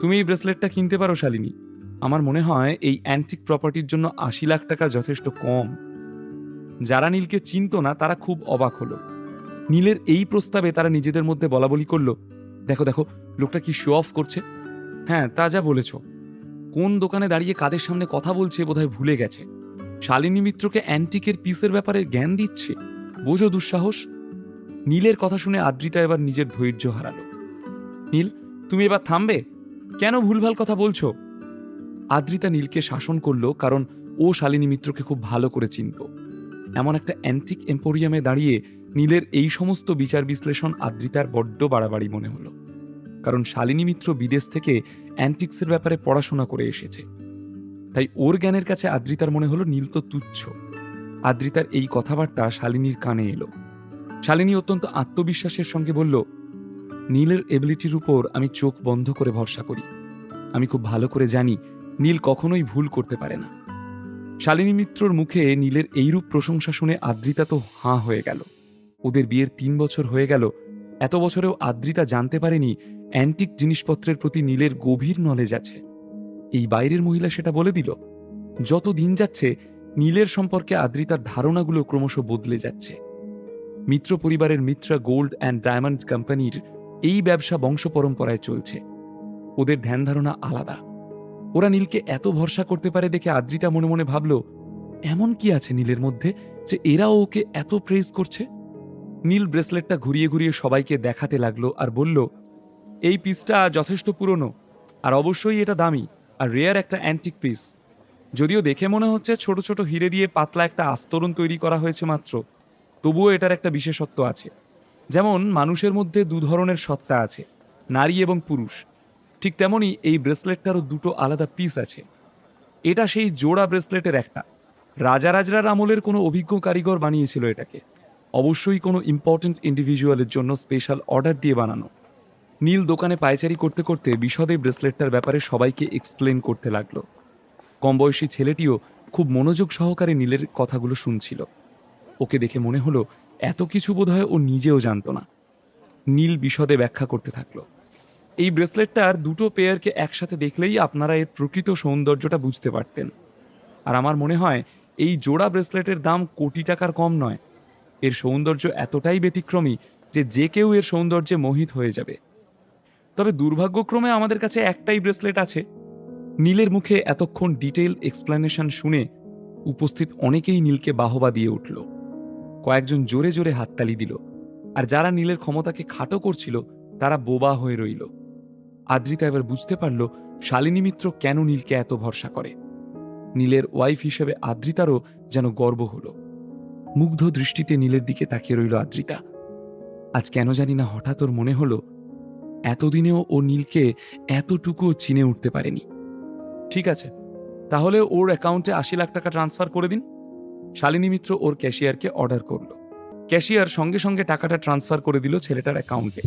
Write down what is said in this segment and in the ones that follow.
তুমি এই ব্রেসলেটটা কিনতে পারো শালিনী। আমার মনে হয় এই অ্যান্টিক প্রপার্টির জন্য ৮০ লাখ টাকা যথেষ্ট কম। যারা নীলকে চিনত না তারা খুব অবাক হলো। নীলের এই প্রস্তাবে তারা নিজেদের মধ্যে বলাবলি করল, দেখো দেখো, লোকটা কি শো অফ করছে। হ্যাঁ, তা যা বলেছ। কোন দোকানে দাঁড়িয়ে কাদের সামনে কথা বলছে বোধহয় ভুলে গেছে। শালিনী মিত্রকে অ্যান্টিকের পিসের ব্যাপারে জ্ঞান দিচ্ছে। বোঝো দুঃসাহস। নীলের কথা শুনে আদ্রিতা এবার নিজের ধৈর্য হারালো। নীল, তুমি এবার থামবে? কেন ভুলভাল কথা বলছো? আদ্রিতা নীলকে শাসন করলো, কারণ ও শালিনী মিত্রকে খুব ভালো করে চিনত। এমন একটা অ্যান্টিক এম্পোরিয়ামে দাঁড়িয়ে নীলের এই সমস্ত বিচার বিশ্লেষণ আদ্রিতার বড্ড বাড়াবাড়ি মনে হলো। কারণ শালিনী মিত্র বিদেশ থেকে অ্যান্টিক্সের ব্যাপারে পড়াশোনা করে এসেছে। তাই ওর জ্ঞানের কাছে আদ্রিতার মনে হলো নীল তো তুচ্ছ। আদ্রিতার এই কথাবার্তা শালিনীর কানে এলো। শালিনী অত্যন্ত আত্মবিশ্বাসের সঙ্গে বলল, নীলের এবিলিটির উপর আমি চোখ বন্ধ করে ভরসা করি। আমি খুব ভালো করে জানি নীল কখনোই ভুল করতে পারে না। শালিনী মিত্রর মুখে নীলের এইরূপ প্রশংসা শুনে আদ্রিতা তো হাঁ হয়ে গেল। ওদের বিয়ের ৩ বছর হয়ে গেল, এত বছরেও আদ্রিতা জানতে পারেনি অ্যান্টিক জিনিসপত্রের প্রতি নীলের গভীর নলেজ আছে। এই বাইরের মহিলা সেটা বলে দিল। যত দিন যাচ্ছে নীলের সম্পর্কে আদ্রিতার ধারণাগুলো ক্রমশ বদলে যাচ্ছে। মিত্র পরিবারের মিত্রা গোল্ড অ্যান্ড ডায়মন্ড কোম্পানির এই ব্যবসা বংশ পরম্পরায় চলছে। ওদের ধ্যান ধারণা আলাদা। ওরা নীলকে এত ভরসা করতে পারে দেখে আদ্রিতা মনে মনে ভাবল, এমন কি আছে নীলের মধ্যে যে এরাও ওকে এত প্রেজ করছে। নীল ব্রেসলেটটা ঘুরিয়ে ঘুরিয়ে সবাইকে দেখাতে লাগলো আর বলল, এই পিসটা যথেষ্ট পুরনো, আর অবশ্যই এটা দামি আর রেয়ার একটা অ্যান্টিক পিস। যদিও দেখে মনে হচ্ছে ছোট ছোট হিরে দিয়ে পাতলা একটা আস্তরণ তৈরি করা হয়েছে মাত্র, তবুও এটার একটা বিশেষত্ব আছে। যেমন মানুষের মধ্যে ২ ধরনের সত্তা আছে, নারী এবং পুরুষ, ঠিক তেমনই এই ব্রেসলেটটারও ২টো আলাদা পিস আছে। এটা সেই জোড়া ব্রেসলেটের একটা। রাজারাজরার আমলের কোনো অভিজ্ঞ কারিগর বানিয়েছিল এটাকে। অবশ্যই কোনো ইম্পর্টেন্ট ইন্ডিভিজুয়ালের জন্য স্পেশাল অর্ডার দিয়ে বানানো। নীল দোকানে পায়চারি করতে করতে বিশদে ব্রেসলেটটার ব্যাপারে সবাইকে এক্সপ্লেন করতে লাগলো। কম বয়সী ছেলেটিও খুব মনোযোগ সহকারে নীলের কথাগুলো শুনছিল। ওকে দেখে মনে হলো এত কিছু বোধহয় ও নিজেও জানত না। নীল বিশদে ব্যাখ্যা করতে থাকলো, এই ব্রেসলেটটার ২টো পেয়ারকে একসাথে দেখলেই আপনারা এর প্রকৃত সৌন্দর্যটা বুঝতে পারতেন। আর আমার মনে হয় এই জোড়া ব্রেসলেটের দাম কোটি টাকার কম নয়। এর সৌন্দর্য এতটাই ব্যতিক্রমী যে যে কেউ এর সৌন্দর্যে মোহিত হয়ে যাবে। তবে দুর্ভাগ্যক্রমে আমাদের কাছে একটাই ব্রেসলেট আছে। নীলের মুখে এতক্ষণ ডিটেইল এক্সপ্লেনেশন শুনে উপস্থিত অনেকেই নীলকে বাহবা দিয়ে উঠল। কয়েকজন জোরে জোরে হাততালি দিল, আর যারা নীলের ক্ষমতাকে খাটো করছিল তারা বোবা হয়ে রইল। আদ্রিতা এবার বুঝতে পারল শালিনী মিত্র কেন নীলকে এত ভরসা করে। নীলের ওয়াইফ হিসেবে আদ্রিতারও যেন গর্ব হলো। মুগ্ধ দৃষ্টিতে নীলের দিকে তাকিয়ে রইল আদ্রিতা। আজ কেন জানি না হঠাৎ ওর মনে হলো এতদিনেও ও নীলকে এতটুকুও চিনে উঠতে পারেনি। ঠিক আছে, তাহলে ওর অ্যাকাউন্টে ৮০ লাখ টাকা ট্রান্সফার করে দিন। শালিনী মিত্র ওর ক্যাশিয়ারকে অর্ডার করল। ক্যাশিয়ার সঙ্গে সঙ্গে টাকাটা ট্রান্সফার করে দিল ছেলেটার অ্যাকাউন্টে।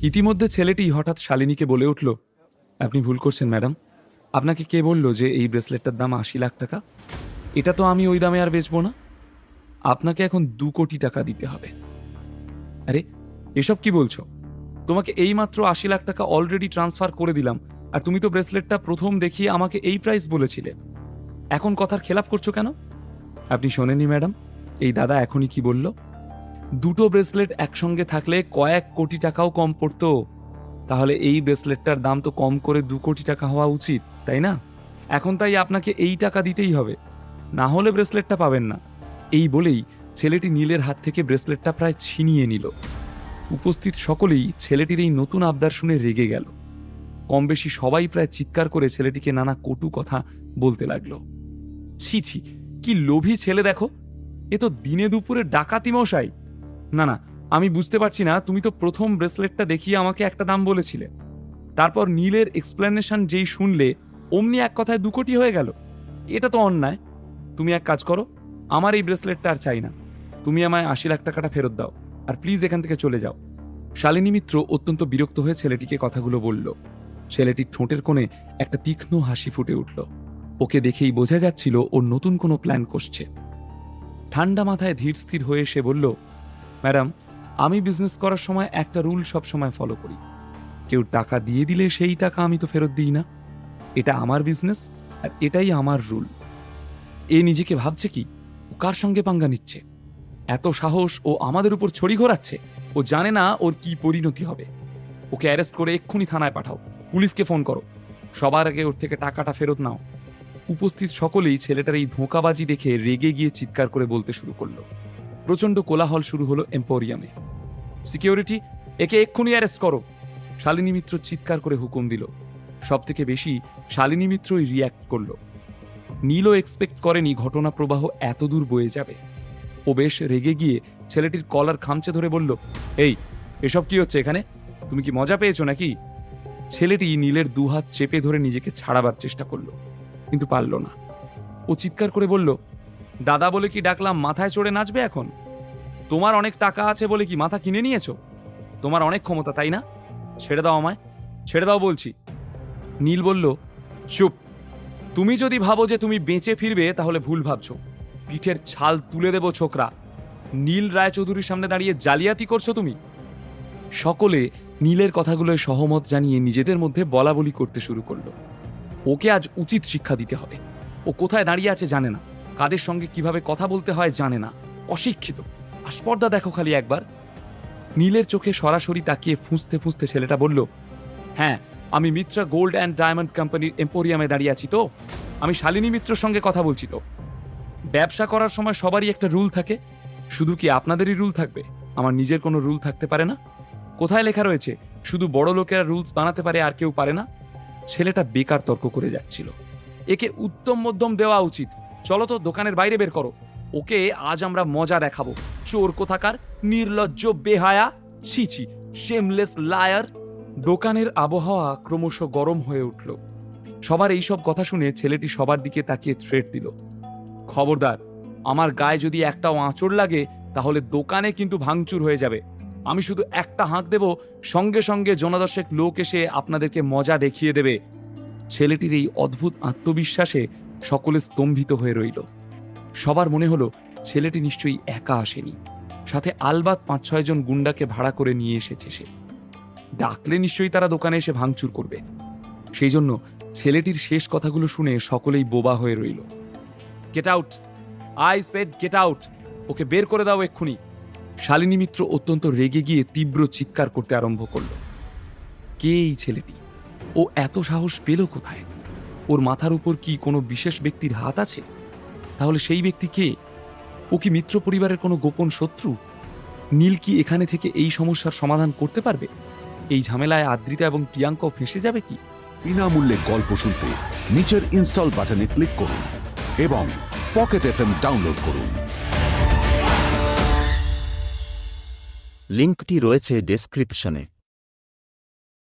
ইতিমধ্যে ছেলেটি হঠাৎ শালিনীকে বলে উঠল, আপনি ভুল করছেন ম্যাডাম। আপনাকে কে বলল যে এই ব্রেসলেটটার দাম ৮০ লাখ টাকা? এটা তো আমি ওই দামে আর বেচবো না। আপনাকে এখন ২ কোটি টাকা দিতে হবে। আরে, এসব কি বলছো? তোমাকে এইমাত্র ৮০ লাখ টাকা অলরেডি ট্রান্সফার করে দিলাম, আর তুমি তো ব্রেসলেটটা প্রথম দেখিয়ে আমাকে এই প্রাইস বলেছিলে। এখন কথার খেলাপ করছো কেন? আপনি শোনেননি ম্যাডাম, এই দাদা এখনই কি বলল? ২টো ব্রেসলেট একসঙ্গে থাকলে কয়েক কোটি টাকাও কম পড়তো। তাহলে এই ব্রেসলেটটার দাম তো কম করে ২ কোটি টাকা হওয়া উচিত, তাই না? এখন তাই আপনাকে এই টাকা দিতেই হবে, না হলে ব্রেসলেটটা পাবেন না। এই বলেই ছেলেটি নীলের হাত থেকে ব্রেসলেটটা প্রায় ছিনিয়ে নিল। উপস্থিত সকলেই ছেলেটির এই নতুন আবদার শুনে রেগে গেল। কম বেশি সবাই প্রায় চিৎকার করে ছেলেটিকে নানা কটু কথা বলতে লাগলো। ছি ছি, কি লোভী ছেলে দেখো, এ তো দিনে দুপুরে ডাকাতি মশাই। না না, আমি বুঝতে পারছি না, তুমি তো প্রথম ব্রেসলেটটা দেখিয়ে আমাকে একটা দাম বলেছিলে, তারপর নীলের এক্সপ্লেনেশন যেই শুনলে অমনি এক কথায় ২ কোটি হয়ে গেল। এটা তো অন্যায়। তুমি এক কাজ করো, আমার এই ব্রেসলেটটা আর চাই না। তুমি আমায় ৮০ লাখ টাকাটা ফেরত দাও, আর প্লিজ এখান থেকে চলে যাও। শালিনী মিত্র অত্যন্ত বিরক্ত হয়ে ছেলেটিকে কথাগুলো বলল। ছেলেটির ঠোঁটের কোণে একটা তীক্ষ্ণ হাসি ফুটে উঠল। ওকে দেখেই বোঝা যাচ্ছিল ওর নতুন কোনো প্ল্যান করছে। ঠান্ডা মাথায় ধীর স্থির হয়ে সে বলল, ম্যাডাম, আমি বিজনেস করার সময় একটা রুল সব সময় ফলো করি। কেউ টাকা দিয়ে দিলে সেই টাকা আমি তো ফেরত দিই না। এটা আমার বিজনেস, আর এটাই আমার রুল। এ নিজেকে ভাবছে কি ও কার সঙ্গে পাঙ্গা নিচ্ছে? এত সাহস ও আমাদের উপর ছড়ি ঘোরাচ্ছে। ও জানে না ওর কি পরিণতি হবে। ওকে অ্যারেস্ট করে এক্ষুনি থানায় পাঠাও, পুলিশকে ফোন করো, সবার আগে ওর থেকে টাকাটা ফেরত নাও। উপস্থিত সকলেই ছেলেটার এই ধোঁকাবাজি দেখে রেগে গিয়ে চিৎকার করে বলতে শুরু করলো। প্রচণ্ড কোলাহল শুরু হলো এম্পোরিয়ামে। সিকিউরিটি, একে এক্ষুনি অ্যারেস্ট করো, শালিনী মিত্র চিৎকার করে হুকুম দিল। সব থেকে বেশি শালিনী মিত্রই রিয়্যাক্ট করল। নীলও এক্সপেক্ট করেনি ঘটনা প্রবাহ এত দূর বয়ে যাবে। ও বেশ রেগে গিয়ে ছেলেটির কলার খামচে ধরে বলল, এই এসব কি হচ্ছে এখানে? তুমি কি মজা পেয়েছো নাকি? ছেলেটি নীলের দুহাত চেপে ধরে নিজেকে ছাড়াবার চেষ্টা করলো, কিন্তু পারল না। ও চিৎকার করে বলল, দাদা বলে কি ডাকলাম মাথায় চড়ে নাচবে এখন? তোমার অনেক টাকা আছে বলে কি মাথা কিনে নিয়েছো? তোমার অনেক ক্ষমতা, তাই না? ছেড়ে দাও আমায়, ছেড়ে দাও বলছি। নীল বলল, চুপ। তুমি যদি ভাবো যে তুমি বেঁচে ফিরবে তাহলে ভুল ভাবছো। পিঠের ছাল তুলে দেব ছোকরা। নীল রায়চৌধুরীর সামনে দাঁড়িয়ে জালিয়াতি করছো তুমি। সকলে নীলের কথাগুলোয় সহমত জানিয়ে নিজেদের মধ্যে বলাবলি করতে শুরু করলো। ওকে আজ উচিত শিক্ষা দিতে হবে। ও কোথায় দাঁড়িয়ে আছে জানে না, কাদের সঙ্গে কিভাবে কথা বলতে হয় জানে না, অশিক্ষিত। আস্পর্ধা দেখো খালি একবার। নীলের চোখে সরাসরি তাকিয়ে ফুঁসতে ফুঁসতে ছেলেটা বলল, হ্যাঁ, আমি মিত্রা গোল্ড অ্যান্ড ডায়মন্ড কোম্পানির এম্পোরিয়ামে দাঁড়িয়ে আছি তো। আমি শালিনী মিত্রর সঙ্গে কথা বলছি তো। ব্যবসা করার সময় সবারই একটা রুল থাকে। শুধু কি আপনাদেরই রুল থাকবে? আমার নিজের কোনো রুল থাকতে পারে না? কোথায় লেখা রয়েছে শুধু বড় লোকেরা রুলস বানাতে পারে আর কেউ পারে না? ছেলেটা বেকার তর্ক করে যাচ্ছিল। একে উত্তম মধ্যম দেওয়া উচিত। চলো তো দোকানের বাইরে বের করো। ওকে আজ আমরা মজা দেখাবো। চোর কোথাকার, নির্লজ্জ বেহায়া, ছি ছি, শেমলেস লায়ার। দোকানের আবহাওয়া ক্রমশ গরম হয়ে উঠল। সবার এইসব কথা শুনে ছেলেটি সবার দিকে তাকিয়ে থ্রেট দিল, খবরদার, আমার গায়ে যদি একটাও আঁচড় লাগে তাহলে দোকানে কিন্তু ভাঙচুর হয়ে যাবে। আমি শুধু একটা হাঁক দেব, সঙ্গে সঙ্গে জনদশেক লোক এসে আপনাদেরকে মজা দেখিয়ে দেবে। ছেলেটির এই অদ্ভুত আত্মবিশ্বাসে সকলে স্তম্ভিত হয়ে রইল। সবার মনে হলো ছেলেটি নিশ্চয়ই একা আসেনি, সাথে আলবাত ৫-৬ জন গুন্ডাকে ভাড়া করে নিয়ে এসেছে সে। ডাকলে নিশ্চয়ই তারা দোকানে এসে ভাঙচুর করবে। সেই জন্য ছেলেটির শেষ কথাগুলো শুনে সকলেই বোবা হয়ে রইল। Get out, I said get out. ওকে বের করে দাও এক্ষুনি। শালিনী মিত্র অত্যন্ত রেগে গিয়ে তীব্র চিৎকার করতে আরম্ভ করল। কে এই ছেলেটি? ও এত সাহস পেল কোথায়? ওর মাথার উপর কি কোনো বিশেষ ব্যক্তির হাত আছে? তাহলে সেই ব্যক্তি কে? ও কি মিত্র পরিবারের কোনো গোপন শত্রু? নীল কি এখানে থেকে এই সমস্যার সমাধান করতে পারবে? এই ঝামেলায় আদ্রিতা এবং প্রিয়াঙ্কাও ফেঁসে যাবে কি? বিনামূল্যে গল্প শুনতে নিচের ইনস্টল বাটনে ক্লিক করুন এবং পকেট এফএম ডাউনলোড করুন। লিঙ্কটি রয়েছে ডেসক্রিপশনে।